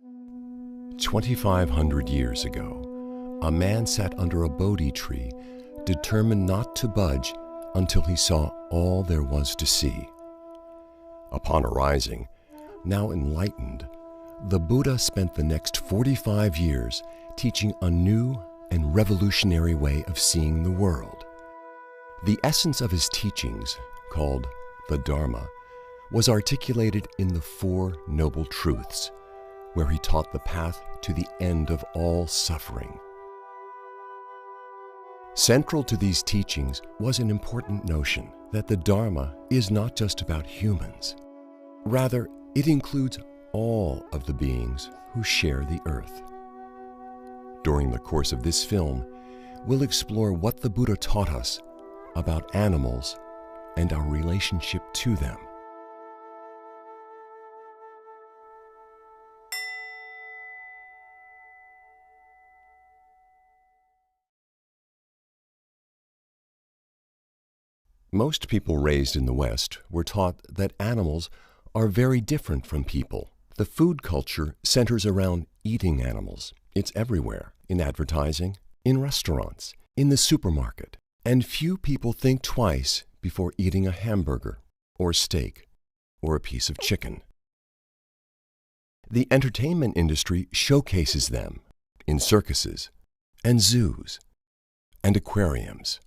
2,500 years ago, a man sat under a Bodhi tree, determined not to budge until he saw all there was to see. Upon arising, now enlightened, the Buddha spent the next 45 years teaching a new and revolutionary way of seeing the world. The essence of his teachings, called the Dharma, was articulated in the Four Noble Truths, where he taught the path to the end of all suffering. Central to these teachings was an important notion that the Dharma is not just about humans. Rather, it includes all of the beings who share the earth. During the course of this film, we'll explore what the Buddha taught us about animals and our relationship to them. Most people raised in the West were taught that animals are very different from people. The food culture centers around eating animals. It's everywhere, in advertising, in restaurants, in the supermarket, and few people think twice before eating a hamburger, or steak, or a piece of chicken. The entertainment industry showcases them in circuses, and zoos, and aquariums.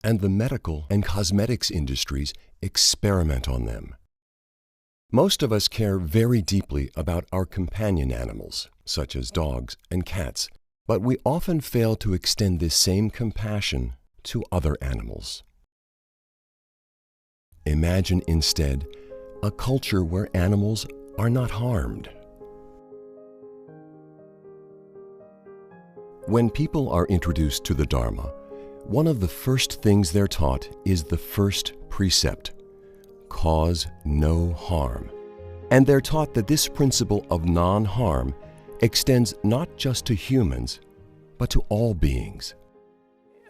And the medical and cosmetics industries experiment on them. Most of us care very deeply about our companion animals, such as dogs and cats, but we often fail to extend this same compassion to other animals. Imagine instead a culture where animals are not harmed. When people are introduced to the Dharma, one of the first things they're taught is the first precept, cause no harm. And they're taught that this principle of non-harm extends not just to humans, but to all beings.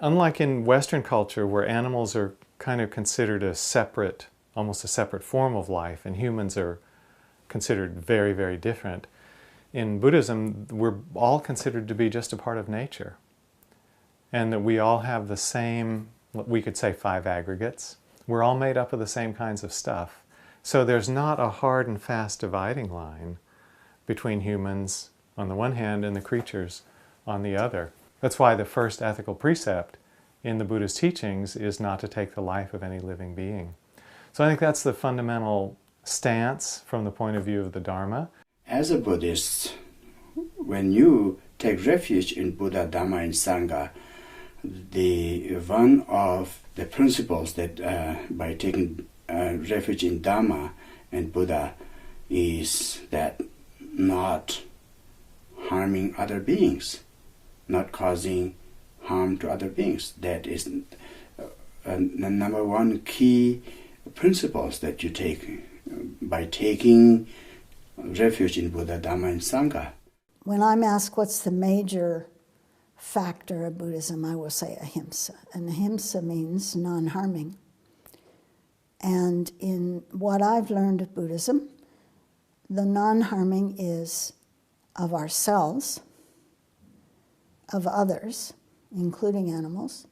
Unlike in Western culture, where animals are kind of considered a separate, almost a separate form of life, and humans are considered very, very different, in Buddhism, we're all considered to be just a part of nature. And that we all have the same, we could say 5 aggregates. We're all made up of the same kinds of stuff. So there's not a hard and fast dividing line between humans on the one hand and the creatures on the other. That's why the first ethical precept in the Buddha's teachings is not to take the life of any living being. So I think that's the fundamental stance from the point of view of the Dharma. As a Buddhist, when you take refuge in Buddha, Dhamma, and Sangha, one of the principles that by taking refuge in Dhamma and Buddha is that not harming other beings, not causing harm to other beings. That is the number one key principles that you take by taking refuge in Buddha, Dhamma, and Sangha. When I'm asked what's the major factor of Buddhism, I will say ahimsa. And ahimsa means non-harming. And in what I've learned of Buddhism, the non-harming is of ourselves, of others, including animals,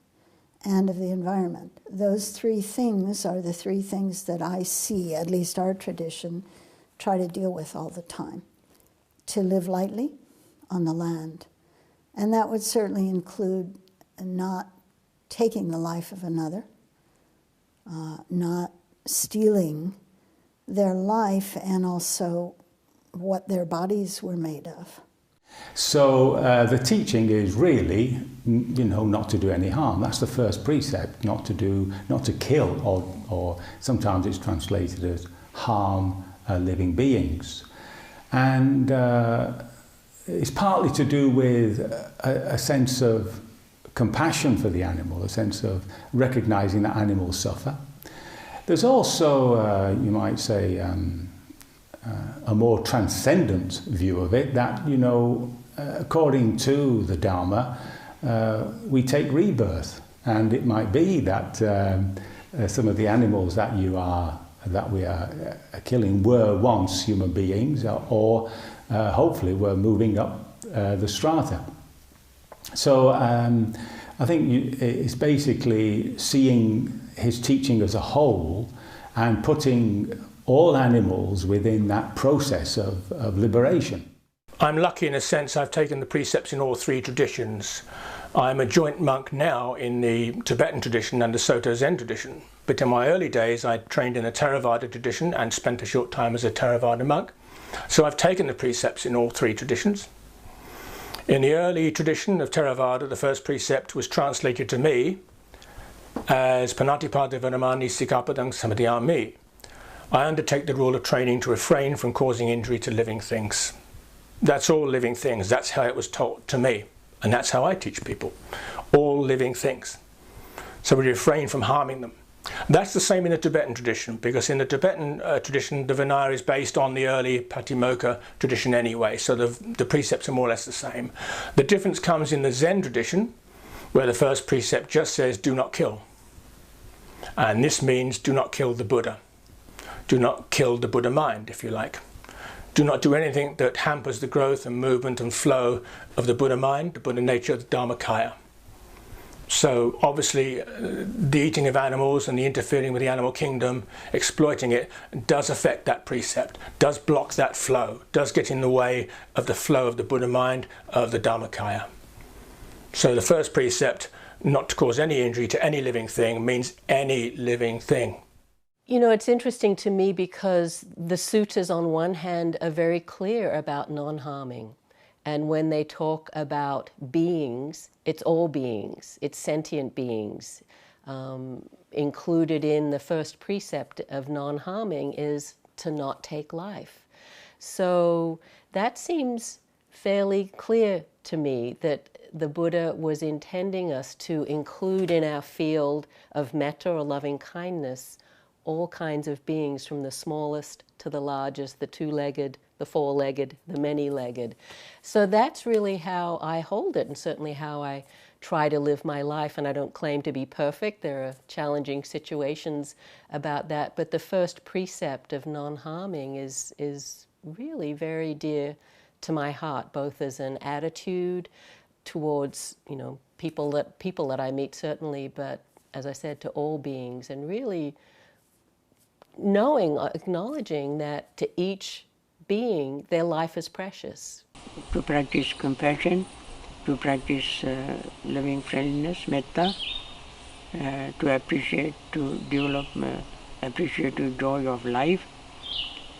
and of the environment. Those 3 things are the 3 things that I see, at least our tradition, try to deal with all the time. To live lightly on the land. And that would certainly include not taking the life of another, not stealing their life, and also what their bodies were made of. So the teaching is really, not to do any harm. That's the first precept, not to kill, or sometimes it's translated as harm living beings. And it's partly to do with a sense of compassion for the animal, a sense of recognizing that animals suffer. There's also, you might say, a more transcendent view of it, that, according to the Dharma, we take rebirth. And it might be that some of the animals that we are killing were once human beings, or hopefully we're moving up the strata. So I think it's basically seeing his teaching as a whole and putting all animals within that process of liberation. I'm lucky in a sense I've taken the precepts in all three traditions. I'm a joint monk now in the Tibetan tradition and the Soto Zen tradition. But in my early days I trained in a Theravada tradition and spent a short time as a Theravada monk. So I've taken the precepts in all three traditions. In the early tradition of Theravada, the first precept was translated to me as Panatipada Varamani Sikapadang Samadhyami. I undertake the rule of training to refrain from causing injury to living things. That's all living things. That's how it was taught to me. And that's how I teach people. All living things. So we refrain from harming them. That's the same in the Tibetan tradition, because in the Tibetan tradition the Vinaya is based on the early Patimokkha tradition anyway, so the precepts are more or less the same. The difference comes in the Zen tradition, where the first precept just says do not kill. And this means do not kill the Buddha. Do not kill the Buddha mind, if you like. Do not do anything that hampers the growth and movement and flow of the Buddha mind, the Buddha nature, the Dharmakaya. So obviously the eating of animals and the interfering with the animal kingdom, exploiting it, does affect that precept, does block that flow, does get in the way of the flow of the Buddha mind, of the Dharmakaya. So the first precept, not to cause any injury to any living thing, means any living thing. You know, it's interesting to me because the suttas on one hand are very clear about non-harming. And when they talk about beings, it's all beings, it's sentient beings. Included in the first precept of non-harming is to not take life. So that seems fairly clear to me that the Buddha was intending us to include in our field of metta or loving kindness all kinds of beings, from the smallest to the largest, the two-legged, the four-legged, the many-legged. So that's really how I hold it, and certainly how I try to live my life. And I don't claim to be perfect. There are challenging situations about that. But the first precept of non-harming is really very dear to my heart, both as an attitude towards, you know, people that I meet, certainly, but as I said, to all beings, and really knowing, acknowledging that to each being, their life is precious. To practice compassion, to practice loving friendliness, metta, to appreciate, to develop appreciative joy of life.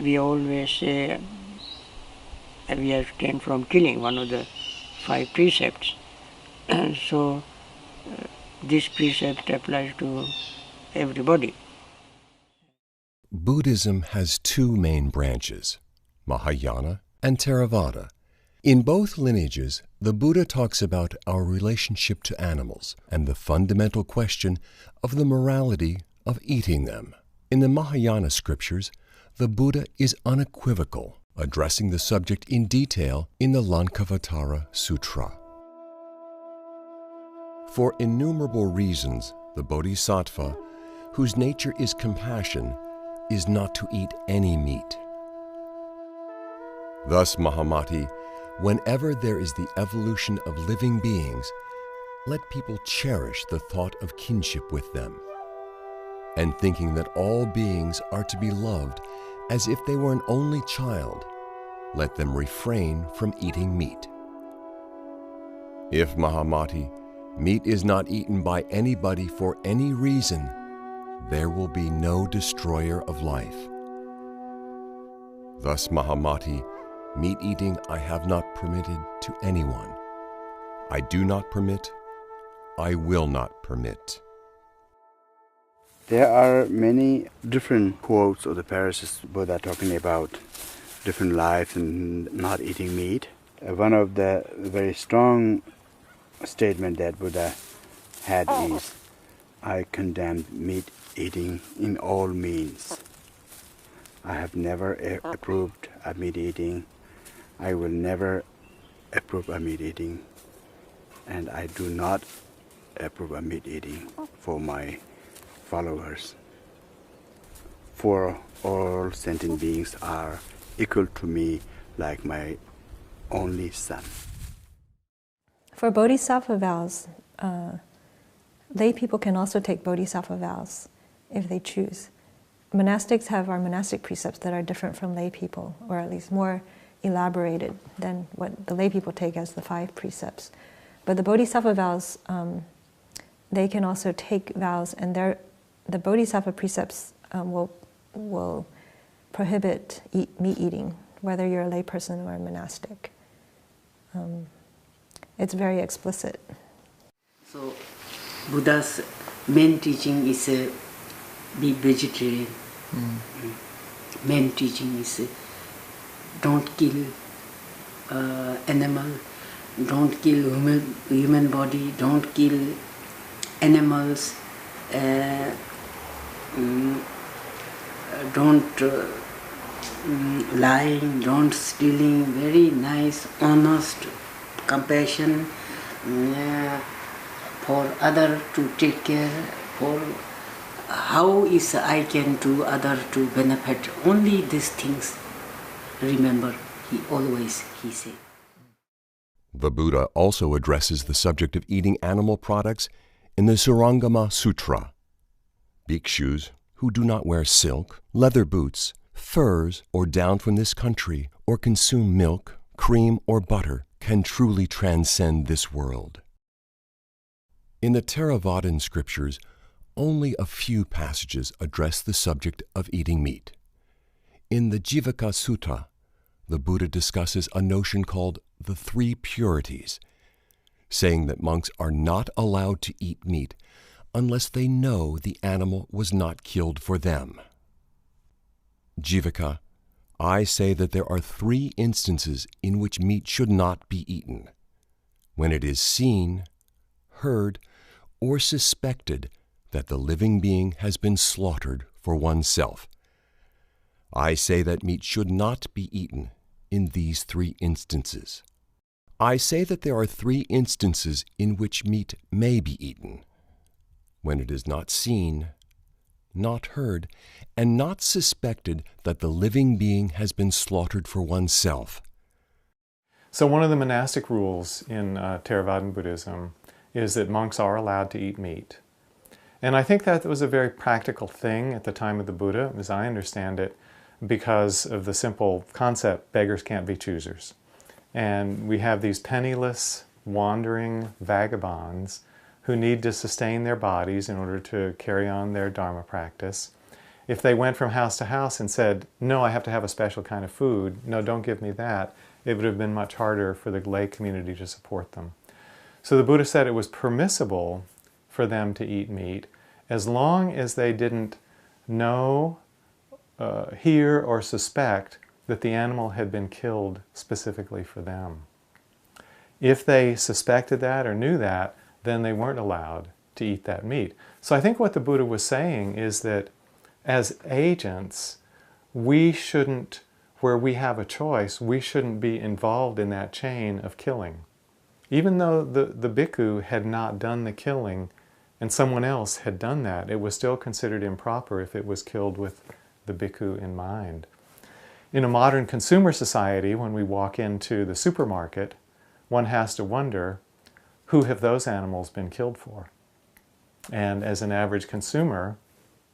We always say we abstain from killing, one of the 5 precepts. So this precept applies to everybody. Buddhism has 2 main branches, Mahayana and Theravada. In both lineages, the Buddha talks about our relationship to animals and the fundamental question of the morality of eating them. In the Mahayana scriptures, the Buddha is unequivocal, addressing the subject in detail in the Lankavatara Sutra. For innumerable reasons, the Bodhisattva, whose nature is compassion, is not to eat any meat. Thus, Mahamati, whenever there is the evolution of living beings, let people cherish the thought of kinship with them, and thinking that all beings are to be loved as if they were an only child, let them refrain from eating meat. If, Mahamati, meat is not eaten by anybody for any reason, there will be no destroyer of life. Thus, Mahamati, meat eating I have not permitted to anyone. I do not permit, I will not permit. There are many different quotes of the Parasist Buddha talking about different lives and not eating meat. One of the very strong statement that Buddha had is, I condemn meat eating in all means. I have never approved of meat eating. I will never approve of meat eating. And I do not approve of meat eating for my followers. For all sentient beings are equal to me, like my only son. For bodhisattva vows, lay people can also take bodhisattva vows if they choose. Monastics have our monastic precepts that are different from lay people, or at least more elaborated than what the lay people take as the 5 precepts. But the bodhisattva vows, they can also take vows, and the bodhisattva precepts will prohibit meat eating, whether you're a lay person or a monastic. It's very explicit. So Buddha's main teaching is be vegetarian. Main teaching is don't kill animal, don't kill human body, don't kill animals, don't lying, don't stealing. Very nice, honest, compassion for other to take care, for how is I can do other to benefit. Only these things remember, he said. The Buddha also addresses the subject of eating animal products in the Surangama Sutra. Bhikshus who do not wear silk, leather boots, furs, or down from this country, or consume milk, cream, or butter, can truly transcend this world. In the Theravadan scriptures, only a few passages address the subject of eating meat. In the Jivaka Sutta, the Buddha discusses a notion called the 3 purities, saying that monks are not allowed to eat meat unless they know the animal was not killed for them. Jivaka, I say that there are 3 instances in which meat should not be eaten: when it is seen, heard, or suspected that the living being has been slaughtered for oneself. I say that meat should not be eaten in these 3 instances. I say that there are 3 instances in which meat may be eaten: when it is not seen, not heard, and not suspected that the living being has been slaughtered for oneself. So one of the monastic rules in Theravadan Buddhism is that monks are allowed to eat meat. And I think that was a very practical thing at the time of the Buddha, as I understand it, because of the simple concept, beggars can't be choosers. And we have these penniless, wandering vagabonds who need to sustain their bodies in order to carry on their Dharma practice. If they went from house to house and said, no, I have to have a special kind of food, no, don't give me that, it would have been much harder for the lay community to support them. So the Buddha said it was permissible for them to eat meat as long as they didn't know, hear, or suspect that the animal had been killed specifically for them. If they suspected that or knew that, then they weren't allowed to eat that meat. So I think what the Buddha was saying is that as agents, we shouldn't, where we have a choice, we shouldn't be involved in that chain of killing. Even though the bhikkhu had not done the killing and someone else had done that, it was still considered improper if it was killed with the bhikkhu in mind. In a modern consumer society, when we walk into the supermarket, one has to wonder, who have those animals been killed for? And as an average consumer,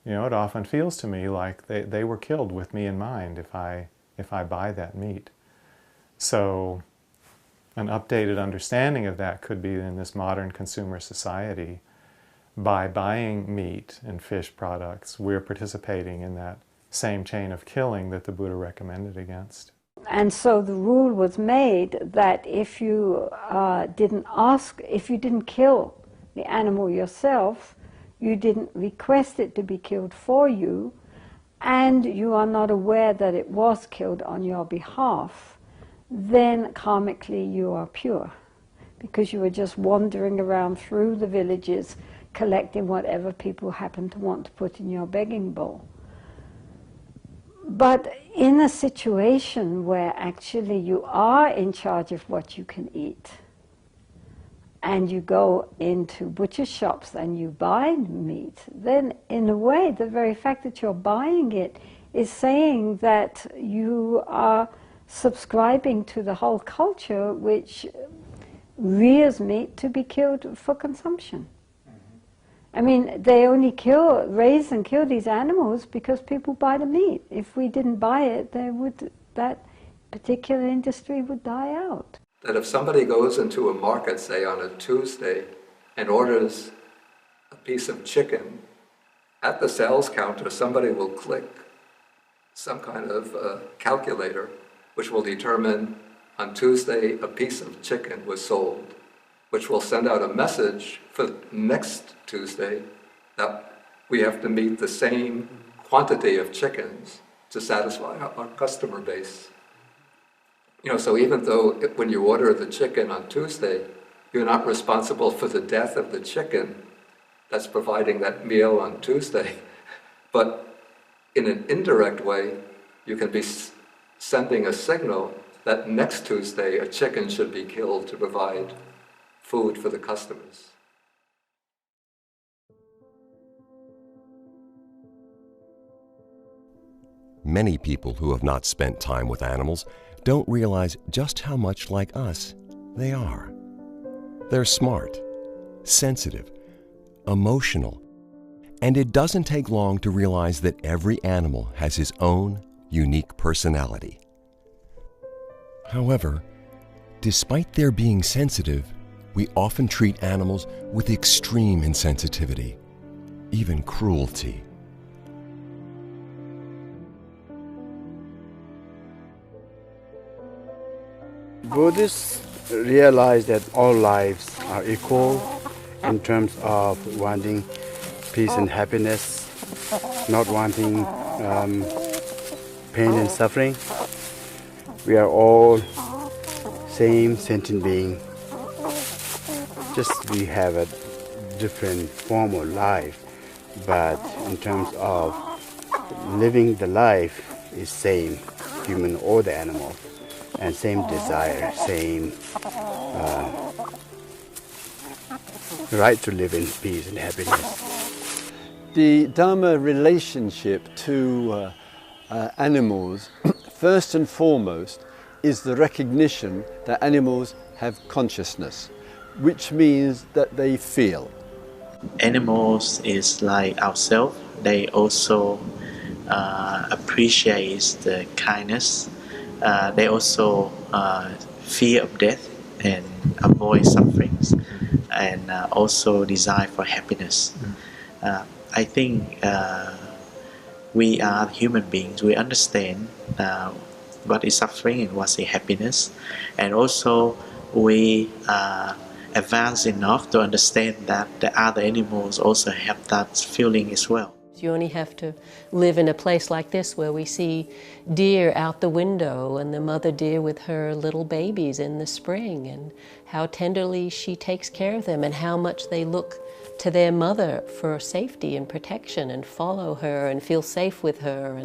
you know, it often feels to me like they were killed with me in mind if I buy that meat. So an updated understanding of that could be in this modern consumer society. By buying meat and fish products, we're participating in that same chain of killing that the Buddha recommended against. And so the rule was made that if you didn't kill the animal yourself, you didn't request it to be killed for you, and you are not aware that it was killed on your behalf, then karmically you are pure, because you were just wandering around through the villages collecting whatever people happen to want to put in your begging bowl. But in a situation where actually you are in charge of what you can eat, and you go into butcher shops and you buy meat, then in a way the very fact that you're buying it is saying that you are subscribing to the whole culture which rears meat to be killed for consumption. I mean, they only raise and kill these animals because people buy the meat. If we didn't buy it, that particular industry would die out. That if somebody goes into a market, say on a Tuesday, and orders a piece of chicken, at the sales counter somebody will click some kind of calculator which will determine on Tuesday a piece of chicken was sold, which will send out a message for next Tuesday that we have to meet the same quantity of chickens to satisfy our customer base. You know, so even though when you order the chicken on Tuesday, you're not responsible for the death of the chicken that's providing that meal on Tuesday, but in an indirect way, you can be sending a signal that next Tuesday a chicken should be killed to provide food for the customers. Many people who have not spent time with animals don't realize just how much like us they are. They're smart, sensitive, emotional, and it doesn't take long to realize that every animal has his own unique personality. However, despite their being sensitive, we often treat animals with extreme insensitivity, even cruelty. Buddhists realize that all lives are equal in terms of wanting peace and happiness, not wanting pain and suffering. We are all same sentient being, just we have a different form of life, but in terms of living the life is same, human or the animal, and same desire, same right to live in peace and happiness. The Dharma relationship to animals, first and foremost, is the recognition that animals have consciousness, which means that they feel. Animals is like ourselves. They also appreciate the kindness. They also fear of death and avoid sufferings, and also desire for happiness. I think we are human beings. We understand what is suffering and what is happiness, and also we are advanced enough to understand that the other animals also have that feeling as well. You only have to live in a place like this where we see deer out the window and the mother deer with her little babies in the spring, and how tenderly she takes care of them and how much they look to their mother for safety and protection and follow her and feel safe with her,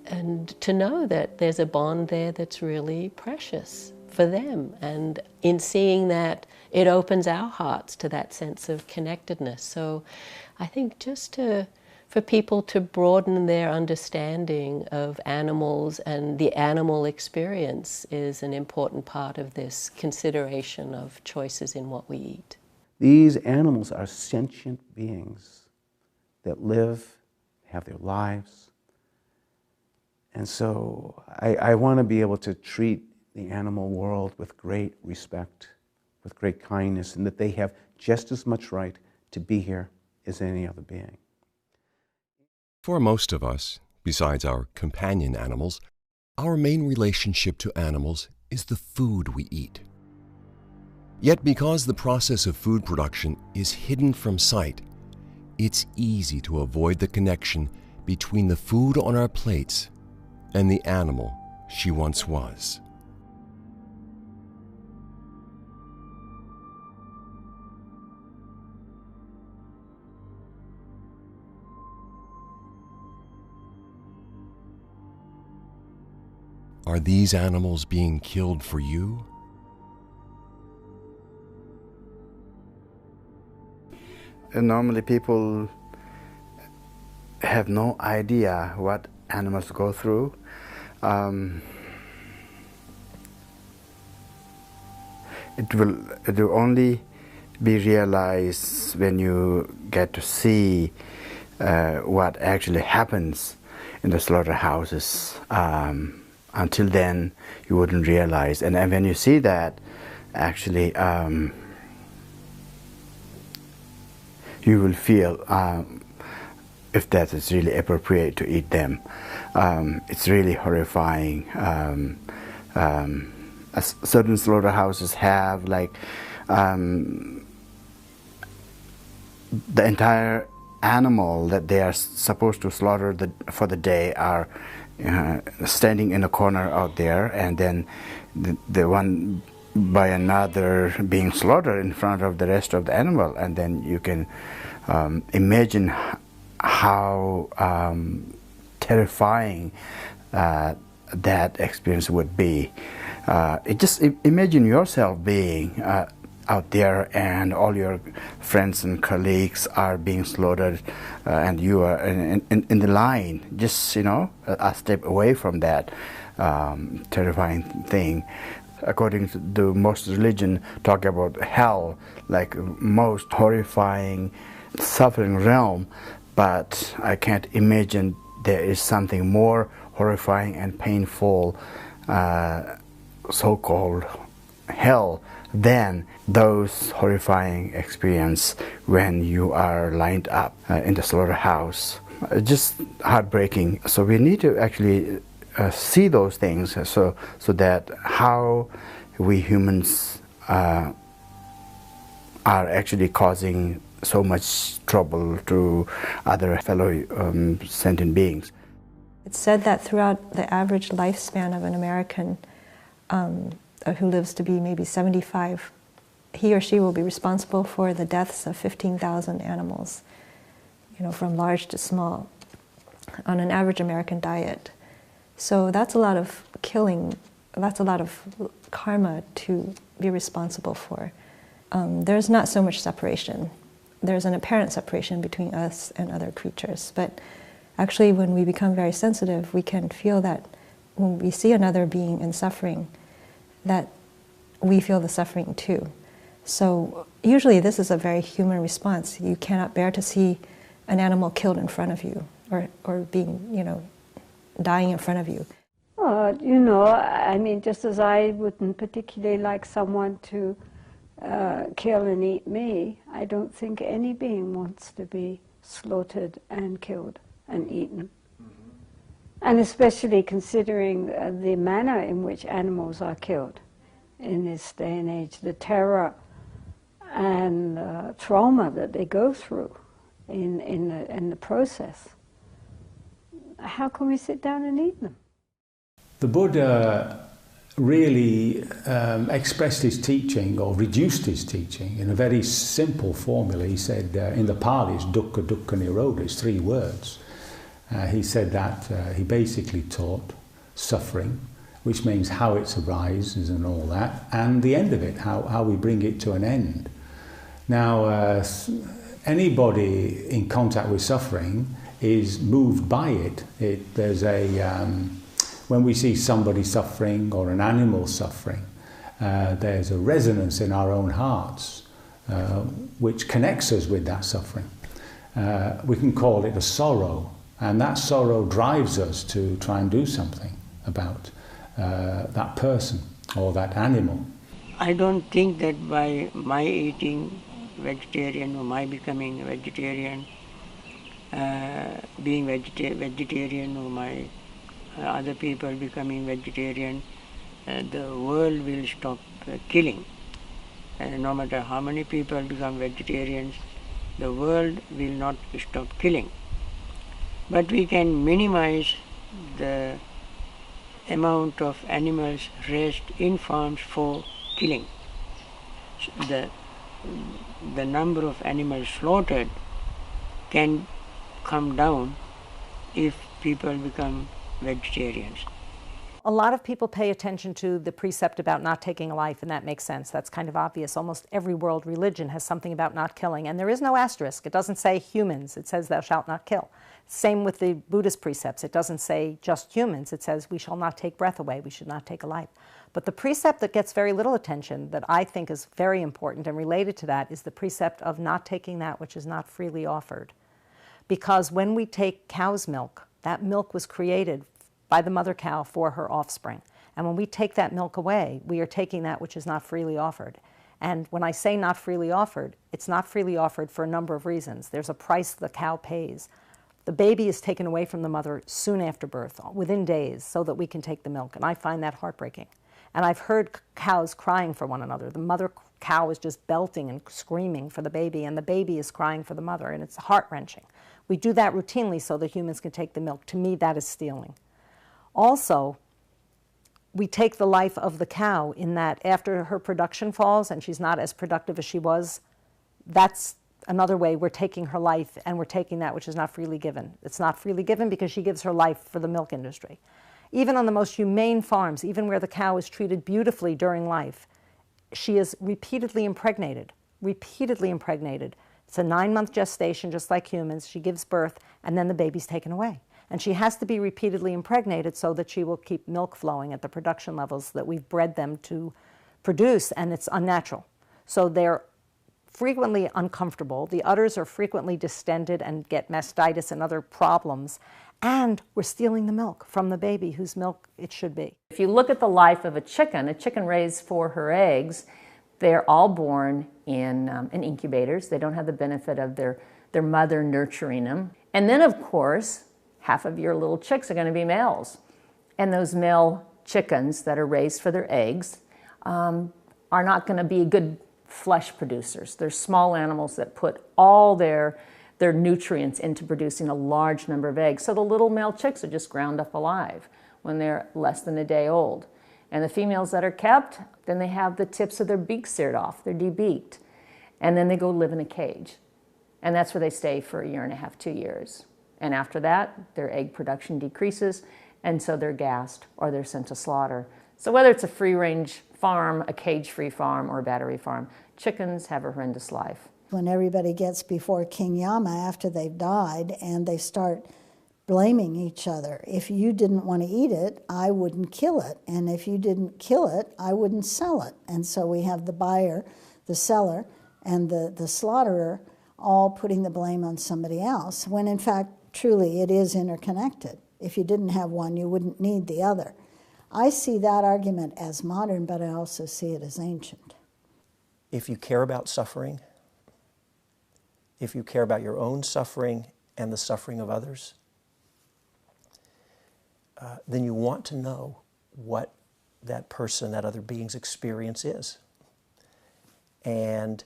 and to know that there's a bond there that's really precious for them. And in seeing that, it opens our hearts to that sense of connectedness. So I think just for people to broaden their understanding of animals and the animal experience is an important part of this consideration of choices in what we eat. These animals are sentient beings that live, have their lives. And so I want to be able to treat the animal world with great respect, with great kindness, and that they have just as much right to be here as any other being. For most of us, besides our companion animals, our main relationship to animals is the food we eat. Yet because the process of food production is hidden from sight, it's easy to avoid the connection between the food on our plates and the animal she once was. Are these animals being killed for you? And normally people have no idea what animals go through. It will only be realized when you get to see what actually happens in the slaughterhouses. Until then, you wouldn't realize. And when you see that, actually, you will feel if that is really appropriate to eat them. It's really horrifying. Certain slaughterhouses have like the entire animal that they are supposed to slaughter for the day are standing in a corner out there, and then the one by another being slaughtered in front of the rest of the animal, and then you can imagine how terrifying that experience would be. Just imagine yourself being out there and all your friends and colleagues are being slaughtered and you are in the line, just, you know, a step away from that terrifying thing. According to most religion, talk about hell, like most horrifying suffering realm, but I can't imagine there is something more horrifying and painful, so-called hell, than those horrifying experience when you are lined up in the slaughterhouse. Just heartbreaking. So we need to actually see those things so that how we humans are actually causing so much trouble to other fellow sentient beings. It's said that throughout the average lifespan of an American who lives to be maybe 75, he or she will be responsible for the deaths of 15,000 animals, you know, from large to small, on an average American diet. So that's a lot of killing, that's a lot of karma to be responsible for. There's not so much separation. There's an apparent separation between us and other creatures, but actually when we become very sensitive, we can feel that when we see another being in suffering, that we feel the suffering too. So usually this is a very human response. You cannot bear to see an animal killed in front of you or being, you know, dying in front of you. Well, you know, I mean, just as I wouldn't particularly like someone to kill and eat me, I don't think any being wants to be slaughtered and killed and eaten. And especially considering the manner in which animals are killed in this day and age, the terror and trauma that they go through in the process. How can we sit down and eat them? The Buddha really expressed his teaching, or reduced his teaching, in a very simple formula. He said, in the Pali, it's dukkha, dukkha, nirodha, it's 3 words. He said that he basically taught suffering, which means how it arises and all that, and the end of it, how we bring it to an end. Now, anybody in contact with suffering is moved by it. There's when we see somebody suffering or an animal suffering, there's a resonance in our own hearts which connects us with that suffering. We can call it a sorrow, and that sorrow drives us to try and do something about that person or that animal. I don't think that by my eating vegetarian or my becoming vegetarian, being vegetarian or my other people becoming vegetarian, the world will stop killing. No matter how many people become vegetarians, the world will not stop killing. But we can minimize the amount of animals raised in farms for killing. The number of animals slaughtered can come down if people become vegetarians. A lot of people pay attention to the precept about not taking a life, and that makes sense. That's kind of obvious. Almost every world religion has something about not killing, and there is no asterisk. It doesn't say humans. It says thou shalt not kill. Same with the Buddhist precepts. It doesn't say just humans. It says we shall not take breath away. We should not take a life. But the precept that gets very little attention, that I think is very important and related to that, is the precept of not taking that which is not freely offered. Because when we take cow's milk, that milk was created by the mother cow for her offspring. And when we take that milk away, we are taking that which is not freely offered. And when I say not freely offered, it's not freely offered for a number of reasons. There's a price the cow pays. The baby is taken away from the mother soon after birth, within days, so that we can take the milk. And I find that heartbreaking. And I've heard cows crying for one another. The mother cow is just belting and screaming for the baby, and the baby is crying for the mother, and it's heart-wrenching. We do that routinely so that humans can take the milk. To me, that is stealing. Also, we take the life of the cow in that after her production falls and she's not as productive as she was, that's another way we're taking her life, and we're taking that which is not freely given. It's not freely given because she gives her life for the milk industry. Even on the most humane farms, even where the cow is treated beautifully during life, she is repeatedly impregnated, repeatedly impregnated. It's a 9-month gestation, just like humans. She gives birth, and then the baby's taken away. And she has to be repeatedly impregnated so that she will keep milk flowing at the production levels that we've bred them to produce, and it's unnatural. So they're frequently uncomfortable. The udders are frequently distended and get mastitis and other problems. And we're stealing the milk from the baby whose milk it should be. If you look at the life of a chicken raised for her eggs, they're all born in incubators. They don't have the benefit of their mother nurturing them. And then, of course, half of your little chicks are going to be males. And those male chickens that are raised for their eggs are not going to be good flesh producers. They're small animals that put all their nutrients into producing a large number of eggs. So the little male chicks are just ground up alive when they're less than a day old. And the females that are kept, then they have the tips of their beaks seared off. They're debeaked. And then they go live in a cage. And that's where they stay for 1.5 years, 2 years. And after that, their egg production decreases, and so they're gassed or they're sent to slaughter. So whether it's a free-range farm, a cage-free farm, or a battery farm, chickens have a horrendous life. When everybody gets before King Yama after they've died and they start blaming each other. If you didn't want to eat it, I wouldn't kill it. And if you didn't kill it, I wouldn't sell it. And so we have the buyer, the seller, and the slaughterer all putting the blame on somebody else, when in fact, truly, it is interconnected. If you didn't have one, you wouldn't need the other. I see that argument as modern, but I also see it as ancient. If you care about suffering, if you care about your own suffering and the suffering of others, then you want to know what that person, that other being's experience is. And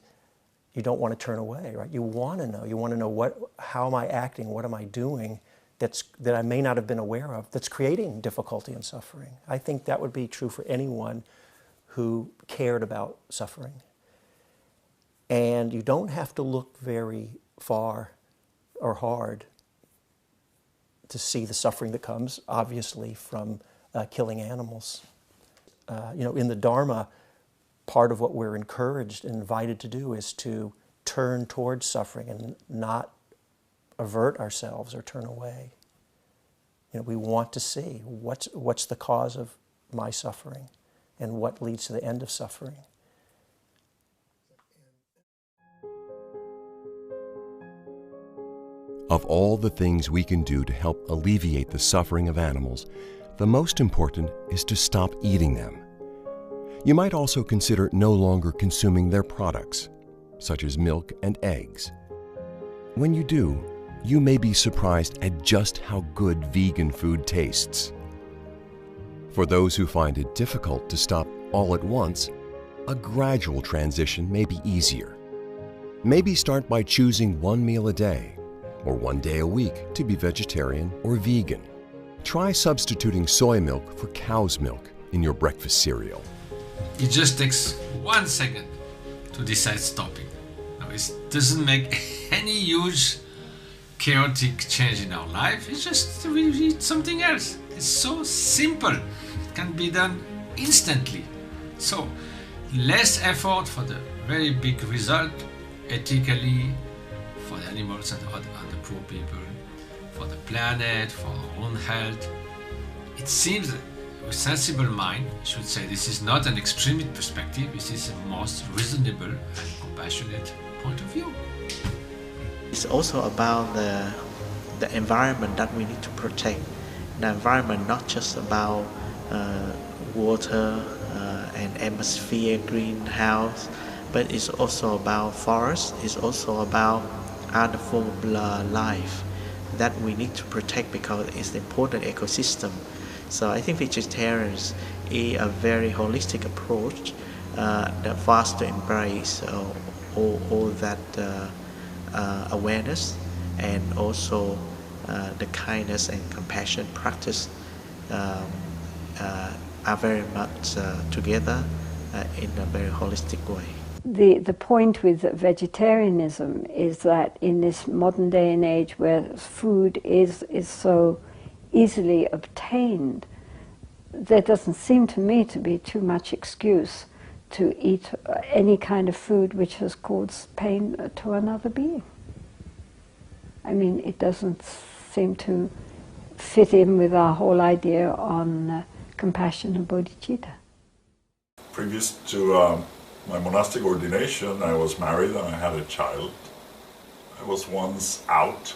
you don't want to turn away, right? You want to know. You want to know how am I acting, what am I doing that I may not have been aware of that's creating difficulty and suffering. I think that would be true for anyone who cared about suffering. And you don't have to look very far or hard to see the suffering that comes, obviously, from killing animals. In the Dharma, part of what we're encouraged and invited to do is to turn towards suffering and not avert ourselves or turn away. We want to see what's the cause of my suffering and what leads to the end of suffering. Of all the things we can do to help alleviate the suffering of animals, the most important is to stop eating them. You might also consider no longer consuming their products, such as milk and eggs. When you do, you may be surprised at just how good vegan food tastes. For those who find it difficult to stop all at once, a gradual transition may be easier. Maybe start by choosing one meal a day or one day a week to be vegetarian or vegan. Try substituting soy milk for cow's milk in your breakfast cereal. It just takes 1 second to decide stopping. Now, it doesn't make any huge chaotic change in our life. It's just we eat something else. It's so simple. It can be done instantly. So less effort for the very big result, ethically, for the animals and other poor people, for the planet, for our own health. It seems a sensible mind should say this is not an extremist perspective, this is a most reasonable and compassionate point of view. It's also about the environment that we need to protect. The environment, not just about water and atmosphere, greenhouse, but it's also about forest, it's also about other form of life that we need to protect because it's an important ecosystem. So I think vegetarians is a very holistic approach that for us to embrace all that awareness and also the kindness and compassion practice are very much together in a very holistic way. The point with vegetarianism is that in this modern day and age where food is so easily obtained, there doesn't seem to me to be too much excuse to eat any kind of food which has caused pain to another being. I mean, it doesn't seem to fit in with our whole idea on compassion and bodhicitta. Previous to my monastic ordination, I was married and I had a child. I was once out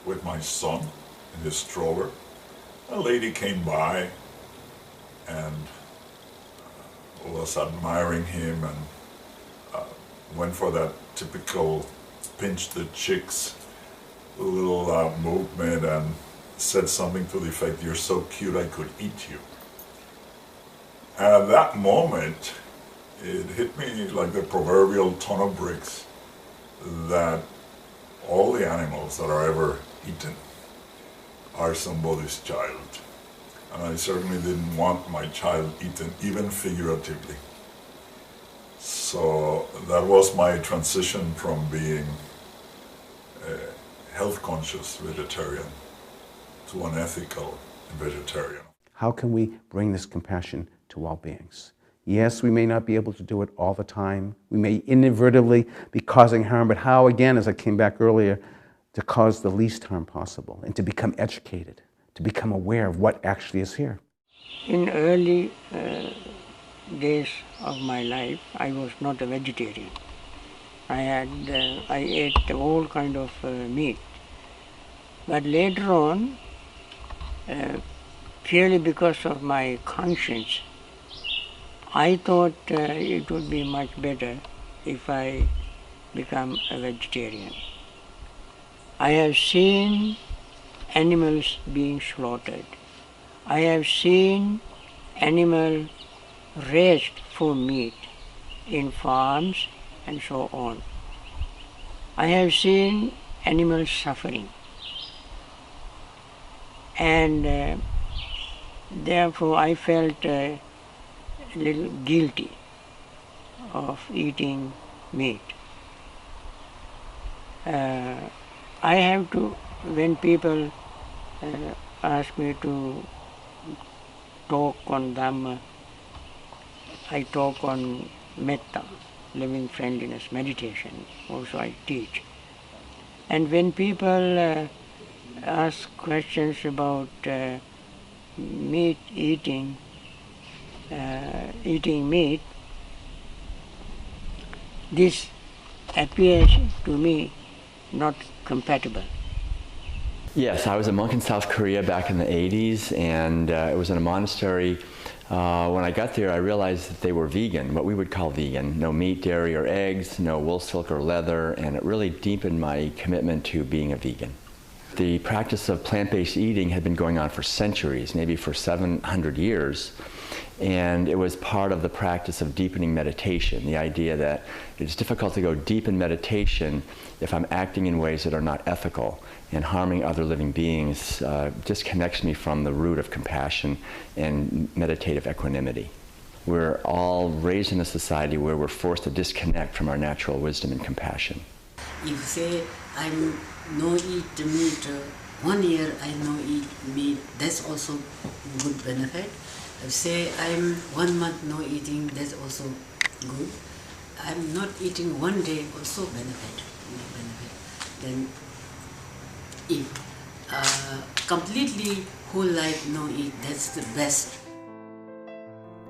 with my son in his stroller. A lady came by and was admiring him and went for that typical pinch the chicks little movement and said something to the effect, "You're so cute I could eat you." And at that moment, it hit me like the proverbial ton of bricks that all the animals that are ever eaten are somebody's child. And I certainly didn't want my child eaten, even figuratively. So that was my transition from being a health-conscious vegetarian to an ethical vegetarian. How can we bring this compassion to all beings? Yes, we may not be able to do it all the time. We may inadvertently be causing harm, but how, again, as I came back earlier, to cause the least harm possible and to become educated, to become aware of what actually is here. In early days of my life, I was not a vegetarian. I ate all kind of meat. But later on, purely because of my conscience, I thought it would be much better if I become a vegetarian. I have seen animals being slaughtered. I have seen animals raised for meat in farms and so on. I have seen animals suffering. And therefore I felt a little guilty of eating meat. I have to, when people ask me to talk on Dhamma, I talk on metta, living friendliness, meditation, also I teach. And when people ask questions about meat eating meat, this appears to me not compatible. Yes, I was a monk in South Korea back in the 80s, and it was in a monastery. When I got there, I realized that they were vegan, what we would call vegan. No meat, dairy, or eggs, no wool, silk, or leather, and it really deepened my commitment to being a vegan. The practice of plant-based eating had been going on for centuries, maybe for 700 years, and it was part of the practice of deepening meditation, the idea that it's difficult to go deep in meditation if I'm acting in ways that are not ethical, and harming other living beings disconnects me from the root of compassion and meditative equanimity. We're all raised in a society where we're forced to disconnect from our natural wisdom and compassion. If say I'm no eat meat, 1 year I no eat meat, that's also good benefit. If say I'm 1 month no eating, that's also good. I'm not eating 1 day, also benefit. Then if completely whole life no eat, that's the best.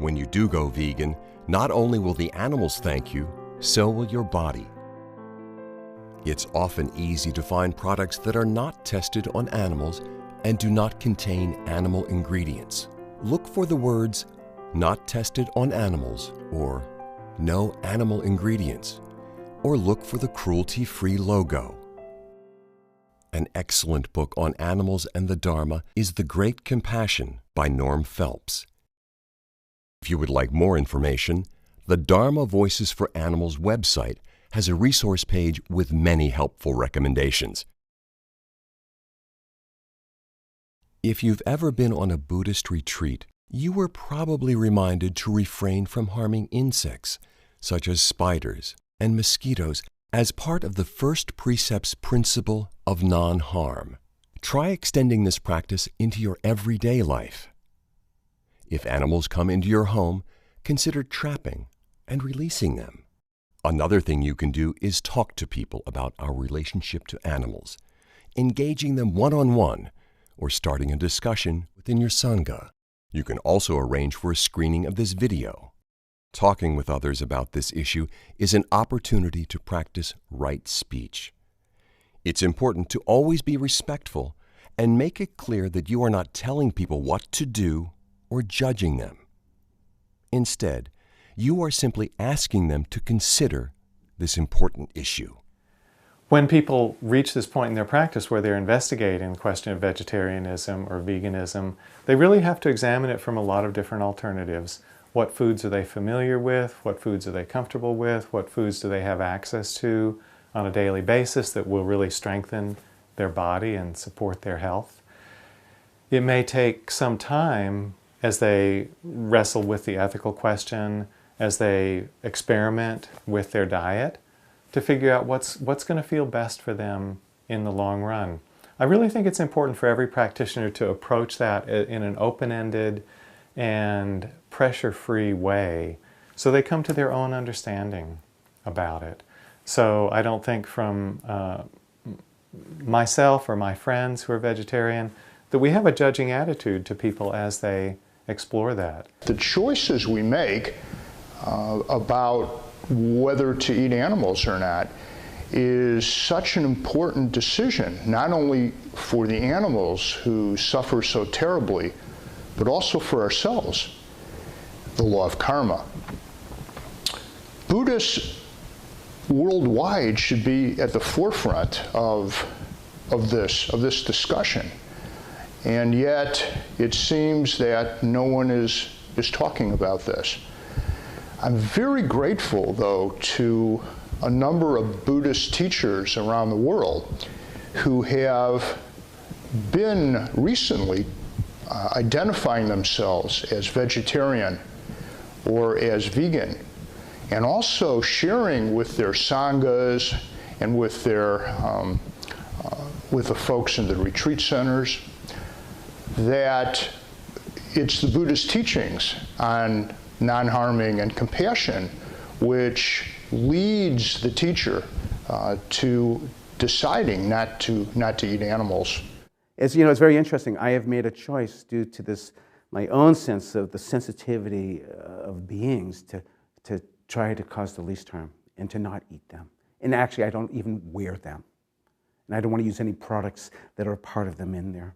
When you do go vegan, not only will the animals thank you, so will your body. It's often easy to find products that are not tested on animals and do not contain animal ingredients. Look for the words, "not tested on animals," or "no animal ingredients," or look for the cruelty-free logo. An excellent book on animals and the Dharma is The Great Compassion by Norm Phelps. If you would like more information, the Dharma Voices for Animals website has a resource page with many helpful recommendations. If you've ever been on a Buddhist retreat, you were probably reminded to refrain from harming insects, such as spiders and mosquitoes, as part of the first precept's principle of non-harm. Try extending this practice into your everyday life. If animals come into your home, consider trapping and releasing them. Another thing you can do is talk to people about our relationship to animals, engaging them one-on-one, or starting a discussion within your Sangha. You can also arrange for a screening of this video. Talking with others about this issue is an opportunity to practice right speech. It's important to always be respectful and make it clear that you are not telling people what to do or judging them. Instead, you are simply asking them to consider this important issue. When people reach this point in their practice where they're investigating the question of vegetarianism or veganism, they really have to examine it from a lot of different alternatives. What foods are they familiar with? What foods are they comfortable with? What foods do they have access to on a daily basis that will really strengthen their body and support their health? It may take some time as they wrestle with the ethical question, as they experiment with their diet, to figure out what's going to feel best for them in the long run. I really think it's important for every practitioner to approach that in an open-ended and pressure-free way so they come to their own understanding about it. So I don't think from myself or my friends who are vegetarian that we have a judging attitude to people as they explore that. The choices we make about whether to eat animals or not is such an important decision, not only for the animals who suffer so terribly, but also for ourselves. The law of karma. Buddhists worldwide should be at the forefront of this discussion. And yet, it seems that no one is talking about this. I'm very grateful, though, to a number of Buddhist teachers around the world who have been recently identifying themselves as vegetarian or as vegan, and also sharing with their sanghas and with their with the folks in the retreat centers that it's the Buddhist teachings on non-harming and compassion which leads the teacher to deciding not to eat animals. As you know, it's very interesting. I have made a choice due to this, my own sense of the sensitivity of beings to try to cause the least harm and to not eat them. And actually, I don't even wear them. And I don't want to use any products that are part of them in there.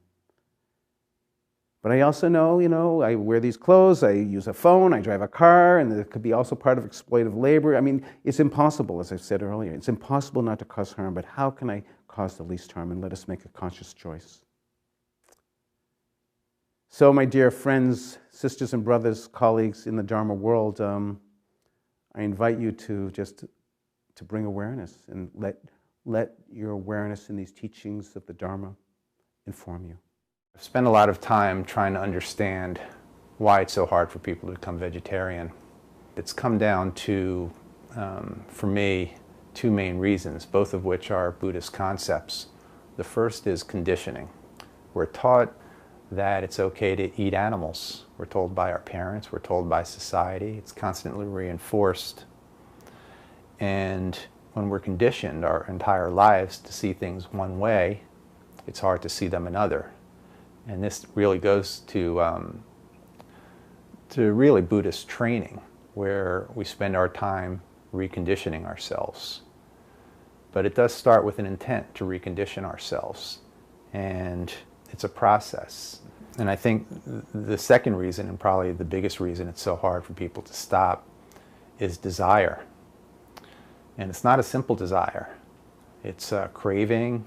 But I also know, you know, I wear these clothes, I use a phone, I drive a car, and it could be also part of exploitative labor. I mean, it's impossible, as I said earlier. It's impossible not to cause harm, but how can I cause the least harm? And let us make a conscious choice. So, my dear friends, sisters and brothers, colleagues in the Dharma world, I invite you to just to bring awareness and let your awareness in these teachings of the Dharma inform you. I've spent a lot of time trying to understand why it's so hard for people to become vegetarian. It's come down to, for me, two main reasons, both of which are Buddhist concepts. The first is conditioning. We're taught that it's okay to eat animals. We're told by our parents, we're told by society. It's constantly reinforced. And when we're conditioned our entire lives to see things one way, it's hard to see them another. And this really goes to to really Buddhist training, where we spend our time reconditioning ourselves. But it does start with an intent to recondition ourselves, and it's a process. And I think the second reason, and probably the biggest reason it's so hard for people to stop, is desire. And it's not a simple desire. It's craving,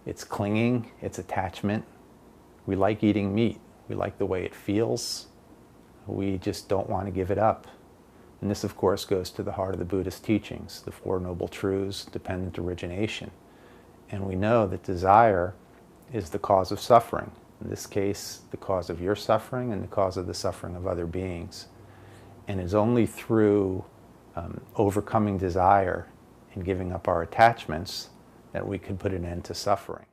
it's clinging, it's attachment. We like eating meat. We like the way it feels. We just don't want to give it up. And this, of course, goes to the heart of the Buddhist teachings, the Four Noble Truths, dependent origination. And we know that desire is the cause of suffering. In this case, the cause of your suffering and the cause of the suffering of other beings. And it's only through overcoming desire and giving up our attachments that we can put an end to suffering.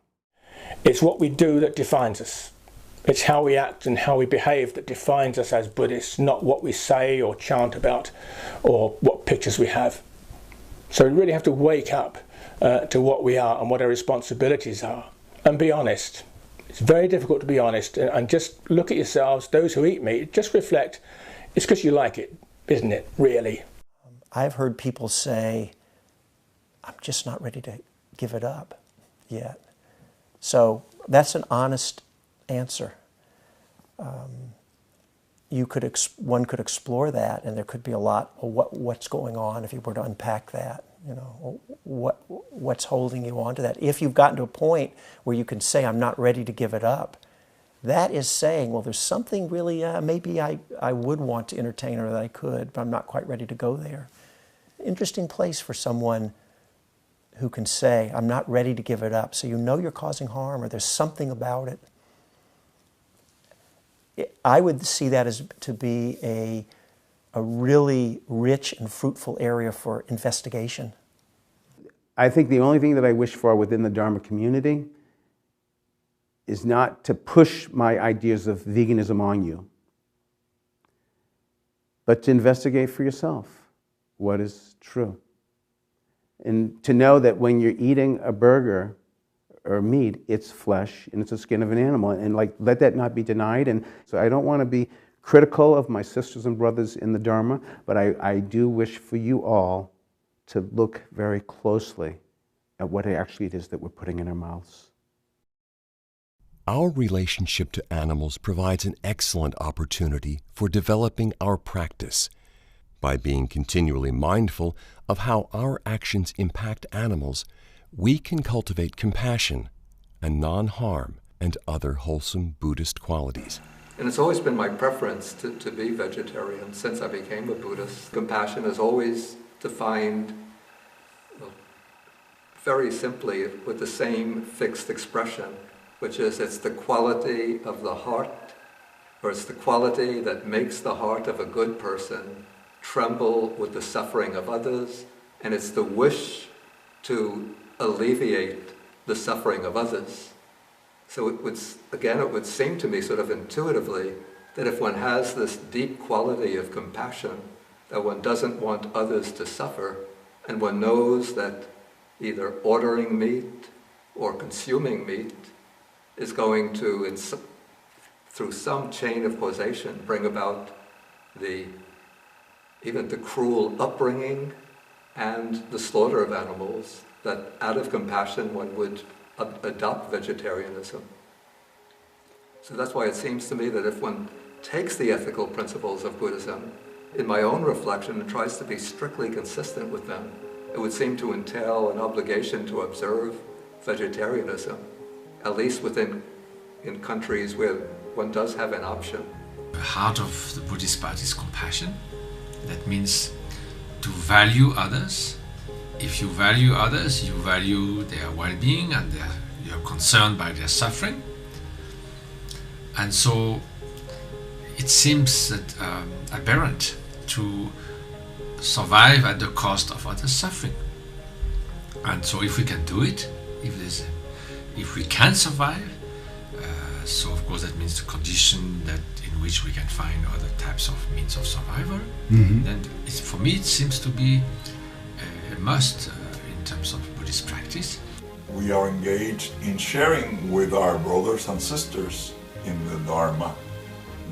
It's what we do that defines us. It's how we act and how we behave that defines us as Buddhists, not what we say or chant about or what pictures we have. So we really have to wake up to what we are and what our responsibilities are and be honest. It's very difficult to be honest and just look at yourselves, those who eat meat, just reflect. It's because you like it, isn't it, really? I've heard people say, I'm just not ready to give it up yet. So that's an honest answer. One could explore that, and there could be a lot of what's going on if you were to unpack that. You know, what's holding you on to that? If you've gotten to a point where you can say, I'm not ready to give it up, that is saying, well, there's something really, maybe I would want to entertain or that I could, but I'm not quite ready to go there. Interesting place for someone who can say, I'm not ready to give it up. So you know you're causing harm or there's something about it. I would see that as to be a really rich and fruitful area for investigation. I think the only thing that I wish for within the Dharma community is not to push my ideas of veganism on you, but to investigate for yourself what is true. And to know that when you're eating a burger or meat, it's flesh and it's the skin of an animal, and like let that not be denied. And so I don't want to be critical of my sisters and brothers in the Dharma, but I do wish for you all to look very closely at what actually it is that we're putting in our mouths. Our relationship to animals provides an excellent opportunity for developing our practice. By being continually mindful of how our actions impact animals, we can cultivate compassion and non-harm and other wholesome Buddhist qualities. And it's always been my preference to be vegetarian since I became a Buddhist. Compassion is always defined very simply with the same fixed expression, which is it's the quality of the heart, or it's the quality that makes the heart of a good person tremble with the suffering of others, and it's the wish to alleviate the suffering of others. So it would seem to me sort of intuitively that if one has this deep quality of compassion, that one doesn't want others to suffer, and one knows that either ordering meat or consuming meat is going to, through some chain of causation, bring about even the cruel upbringing and the slaughter of animals, that out of compassion one would adopt vegetarianism. So that's why it seems to me that if one takes the ethical principles of Buddhism, in my own reflection, and tries to be strictly consistent with them, it would seem to entail an obligation to observe vegetarianism, at least in countries where one does have an option. The heart of the Buddhist path is compassion. That means to value others. If you value others, you value their well-being and you're concerned by their suffering. And so it seems that aberrant to survive at the cost of others' suffering. And so if we can do it, if we can survive, so of course that means the condition in which we can find other types of means of survival, then for me it seems to be a must in terms of Buddhist practice. We are engaged in sharing with our brothers and sisters in the Dharma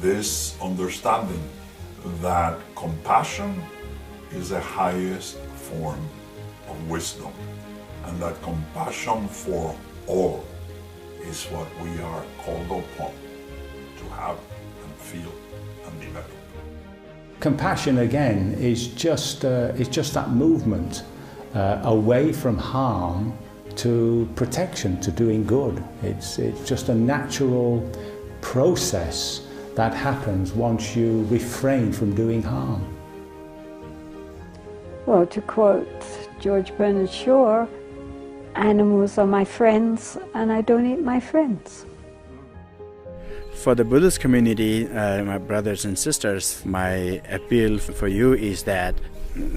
this understanding that compassion is the highest form of wisdom, and that compassion for all is what we are called upon to have and feel and develop. Compassion, again, is just that movement away from harm to protection, to doing good. It's just a natural process that happens once you refrain from doing harm. Well, to quote George Bernard Shaw, animals are my friends and I don't eat my friends. For the Buddhist community, my brothers and sisters, my appeal for you is that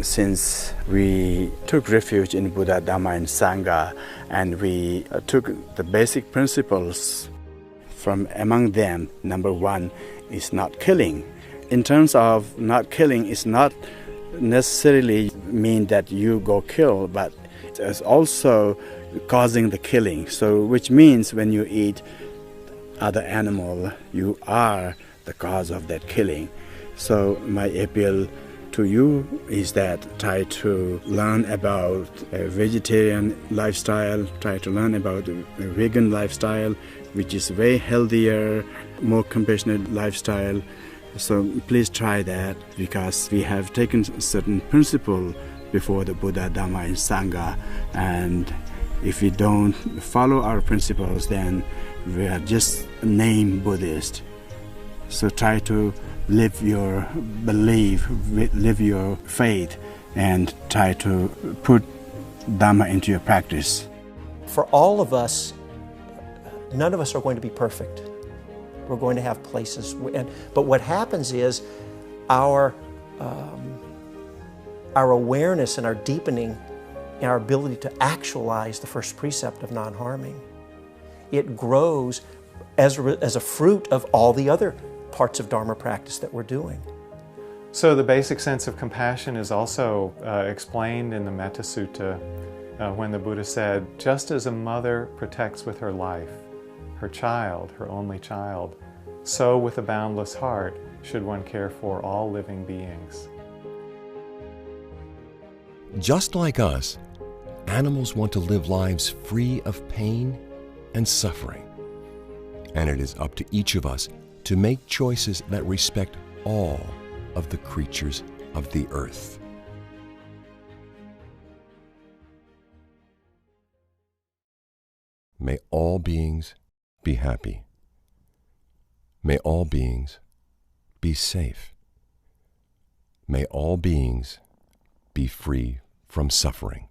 since we took refuge in Buddha, Dhamma and Sangha, and we took the basic principles from among them, number one is not killing. In terms of not killing, it's not necessarily mean that you go kill, but it's also causing the killing. So, which means when you eat other animal, you are the cause of that killing. So my appeal to you is that try to learn about a vegetarian lifestyle, try to learn about a vegan lifestyle, which is way healthier, more compassionate lifestyle. So please try that, because we have taken certain principle before the Buddha, Dhamma and Sangha, and if we don't follow our principles, then we are just named Buddhist. So try to live your belief, live your faith, and try to put Dhamma into your practice. For all of us, none of us are going to be perfect. We're going to have places, but what happens is our awareness and our deepening in our ability to actualize the first precept of non-harming, it grows as a fruit of all the other parts of Dharma practice that we're doing. So the basic sense of compassion is also explained in the Metta Sutta when the Buddha said, just as a mother protects with her life her child, her only child, so with a boundless heart should one care for all living beings. Just like us, animals want to live lives free of pain and suffering. And it is up to each of us to make choices that respect all of the creatures of the earth. May all beings be happy. May all beings be safe. May all beings be free from suffering.